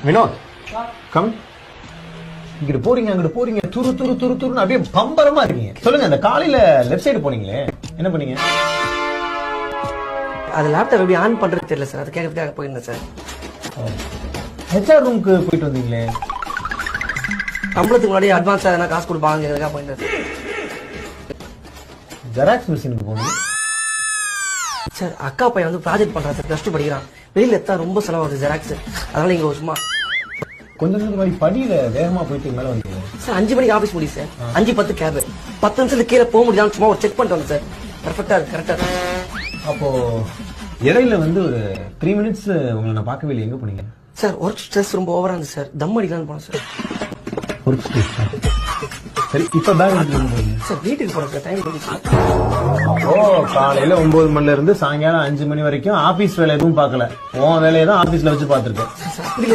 Vinod come. இங்கிட்டு போறீங்க அங்கிட்டு போறீங்க, துரு துரு துரு துருன்னு அப்படியே பம்பரமா இருக்கீங்க. சொல்லுங்க, அந்த காலையில லெஃப்ட் சைடு போனீங்களே, என்ன பண்ணீங்க? அது லேப்டாப் எப்படி ஆன் பண்றது தெரியல சார், அது கேட்கறதுக்காக போயிருந்தேன் சார். ஹெச்ஆர் ரூமுக்கு போயிட்டு வந்தீங்களே, சம்பளத்துக்கு முன்னாடி அட்வான்ஸா எதனா காசு கொடுப்பாங்க போயிருந்தேன். ஜெராக்ஸ் மிஷினுக்கு போனீங்க சார். அக்கா பையன் வந்து ப்ராஜெக்ட் பண்றான் சார், +2 படிக்கிறான். வெளியில எத்தா ரொம்ப செலவாகுது ஜெராக்ஸ், அதனால இங்க சும்மா கொஞ்ச நேரம் மாதிரி படியில வேகமா போயிட்டு மேல வந்தீங்க சார். 5 மணிக்கு ஆபீஸ் முடியும் சார், 5:10 கேப். 10 நிமிஷத்துக்கு கீழே போக முடியாது, சும்மா ஒரு செக் பண்ணிட்டு வந்தேன் சார். பர்ஃபெக்டா இருக்கு, கரெக்டா இருக்கு. அப்போ இடையில வந்து ஒரு 3 மினிட்ஸ் உங்களை நான் பார்க்கவே இல்லை, எங்க போனீங்க? சார் ஒர்க் ஸ்ட்ரெஸ் ரொம்ப ஓவரா இருந்துச்சு சார், தம் அடிக்கலாம்னு போனேன் சார். சரி, இப்ப பேக் எடுத்துட்டு சார் வீட்டுக்கு போனேன் சார், டைம் போயிடுச்சு. ஓ, காலையில 9 மணில இருந்து சாயங்காலம் 5 மணி வரைக்கும் ஆபீஸ் வேலை எதுவும் பார்க்கல, உன் வேலையை தான் ஆபீஸ்ல வச்சு பார்த்திருக்கேன். சார் அப்படி